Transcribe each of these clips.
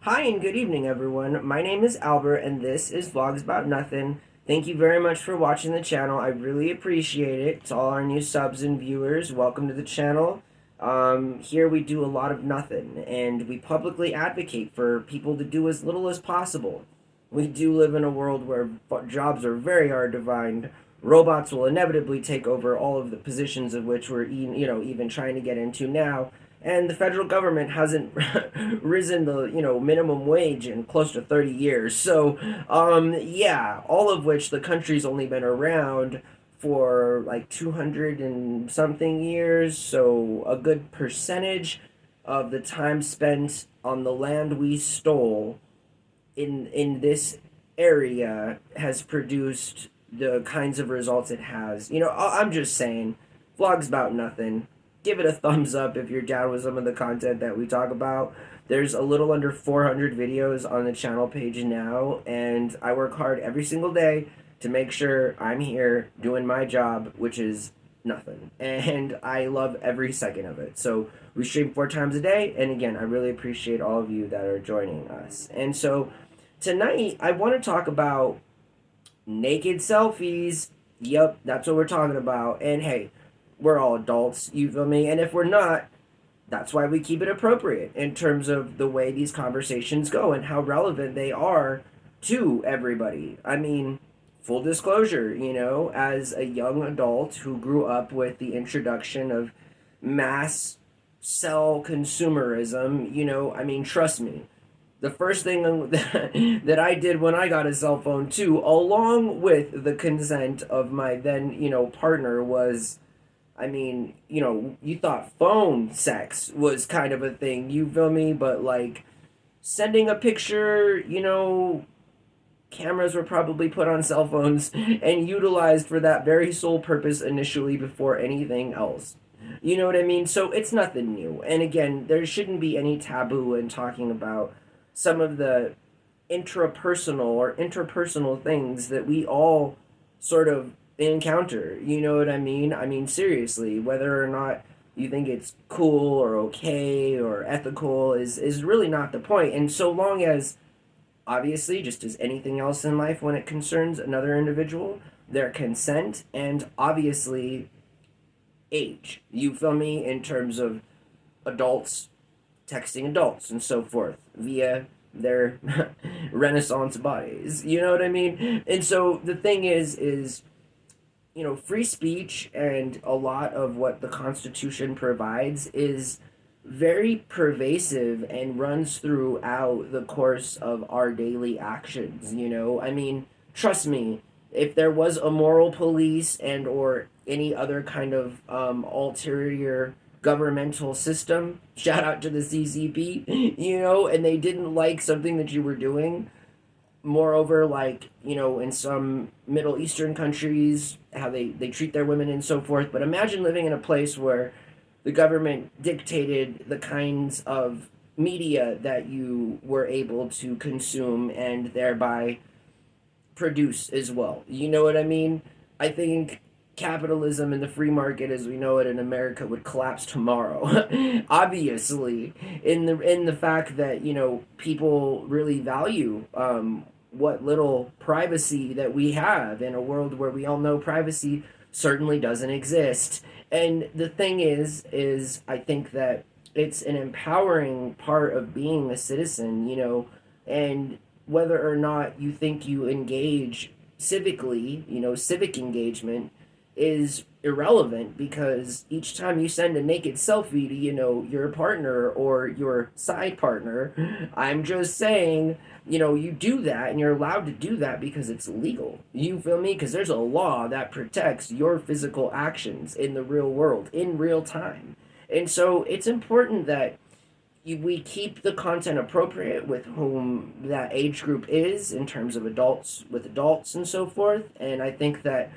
Hi and good evening, everyone. My name is Albert, and this is VlogsBoutNothin. Thank you very much for watching the channel. I really appreciate it. To all our new subs and viewers, welcome to the channel. Here we do a lot of nothing, and we publicly advocate for people to do as little as possible. We do live in a world where jobs are very hard to find. Robots will inevitably take over all of the positions of which we're, even trying to get into now, and the federal government hasn't risen the minimum wage in close to 30 years. So yeah, all of which the country's only been around for like 200 and something years, so a good percentage of the time spent on the land we stole in this area has produced the kinds of results it has. I'm just saying, vlogs about nothing. Give it a thumbs up if you're down with some of the content that we talk about. There's a little under 400 videos on the channel page now, and I work hard every single day to make sure I'm here doing my job, which is nothing. And I love every second of it. So we stream 4 times a day, and again, I really appreciate all of you that are joining us. And so tonight, I want to talk about naked selfies. Yep, that's what we're talking about. And hey, we're all adults, you feel me? And if we're not, that's why we keep it appropriate in terms of the way these conversations go and how relevant they are to everybody. I mean, full disclosure, as a young adult who grew up with the introduction of mass cell consumerism, trust me, the first thing that I did when I got a cell phone too, along with the consent of my then, partner, was, you thought phone sex was kind of a thing, you feel me? But like sending a picture, cameras were probably put on cell phones and utilized for that very sole purpose initially before anything else. You know what I mean? So it's nothing new. And again, there shouldn't be any taboo in talking about some of the intrapersonal or interpersonal things that we all sort of encounter. You know what I mean? I mean, seriously, whether or not you think it's cool or okay or ethical is really not the point. And so long as, obviously, just as anything else in life when it concerns another individual, their consent and obviously age. You feel me? In terms of adults texting adults and so forth via their renaissance bodies. You know what I mean? And so the thing is free speech and a lot of what the Constitution provides is very pervasive and runs throughout the course of our daily actions. I mean, trust me, if there was a moral police and or any other kind of ulterior governmental system, shout out to the CCP, and they didn't like something that you were doing, moreover, like, in some Middle Eastern countries, how they treat their women and so forth. But imagine living in a place where the government dictated the kinds of media that you were able to consume and thereby produce as well. You know what I mean? I think capitalism and the free market as we know it in America would collapse tomorrow. Obviously, in the fact that people really value what little privacy that we have in a world where we all know privacy certainly doesn't exist. And the thing is I think that it's an empowering part of being a citizen, and whether or not you think you engage civically, civic engagement is irrelevant, because each time you send a naked selfie to, your partner or your side partner, I'm just saying, you do that and you're allowed to do that because it's legal. You feel me? Because there's a law that protects your physical actions in the real world, in real time. And so it's important that we keep the content appropriate with whom that age group is in terms of adults with adults and so forth. And I think that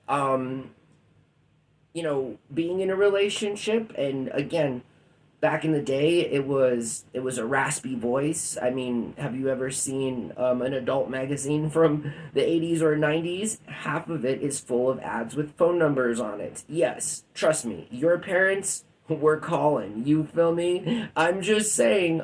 um, being in a relationship, and again, back in the day, it was a raspy voice. I mean, have you ever seen an adult magazine from the 80s or 90s? Half of it is full of ads with phone numbers on it. Yes, trust me, your parents were calling. You feel me? I'm just saying.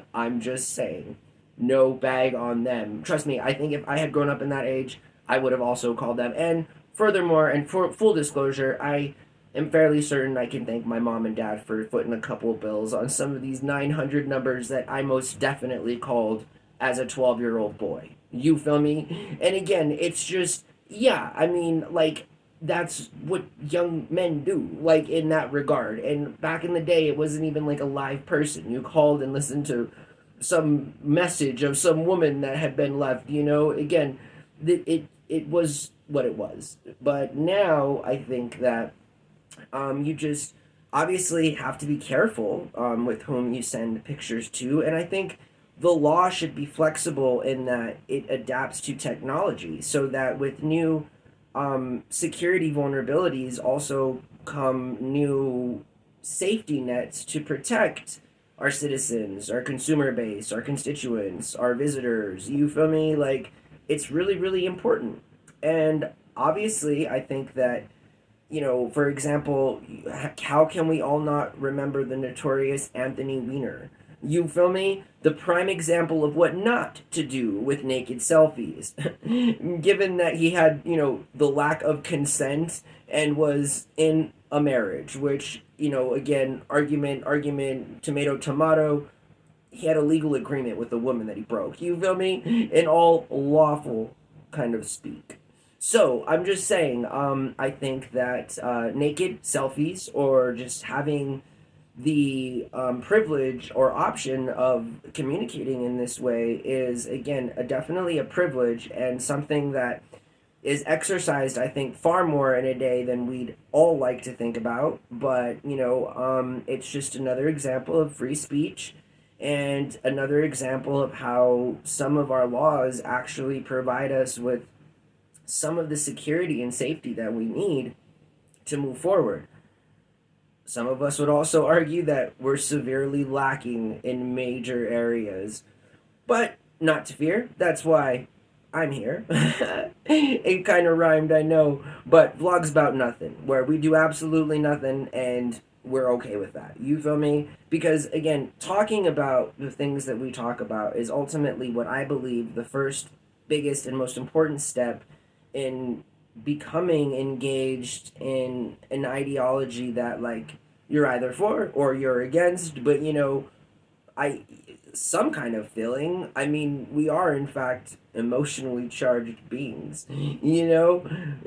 no bag on them. Trust me, I think if I had grown up in that age, I would have also called them. And furthermore, and for full disclosure, I am fairly certain I can thank my mom and dad for footing a couple of bills on some of these 900 numbers that I most definitely called as a 12-year-old boy. You feel me? And again, it's just, yeah, I mean, like, that's what young men do, like, in that regard. And back in the day, it wasn't even like a live person. You called and listened to some message of some woman that had been left, you know? Again, it was what it was. But now I think that you just obviously have to be careful with whom you send pictures to. And I think the law should be flexible in that it adapts to technology so that with new security vulnerabilities also come new safety nets to protect our citizens, our consumer base, our constituents, our visitors. You feel me? Like, it's really, really important. And obviously, I think that, you know, for example, how can we all not remember the notorious Anthony Weiner? You feel me? The prime example of what not to do with naked selfies. Given that he had, you know, the lack of consent and was in a marriage, which, you know, again, argument, tomato, tomato, he had a legal agreement with a woman that he broke. You feel me? In all lawful kind of speak. So I'm just saying, I think that naked selfies or just having the privilege or option of communicating in this way is again definitely a privilege and something that is exercised, I think, far more in a day than we'd all like to think about. But, you know, it's just another example of free speech and another example of how some of our laws actually provide us with some of the security and safety that we need to move forward. Some of us would also argue that we're severely lacking in major areas. But not to fear, that's why I'm here. It kind of rhymed, I know, but vlogs about nothing, where we do absolutely nothing and we're okay with that. You feel me? Because again, talking about the things that we talk about is ultimately what I believe the first, biggest, and most important step in becoming engaged in an ideology that, like, you're either for or you're against, but you know, I some kind of feeling. I mean, we are in fact emotionally charged beings, you know.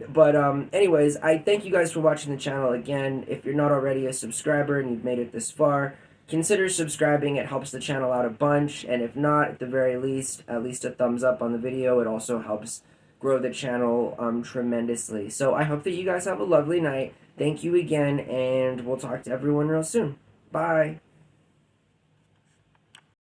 But anyways, I thank you guys for watching the channel again. If you're not already a subscriber and you've made it this far, consider subscribing. It helps the channel out a bunch, and if not, at the very least, at least a thumbs up on the video. It also helps grow the channel tremendously. So I hope that you guys have a lovely night. Thank you again, and we'll talk to everyone real soon. Bye.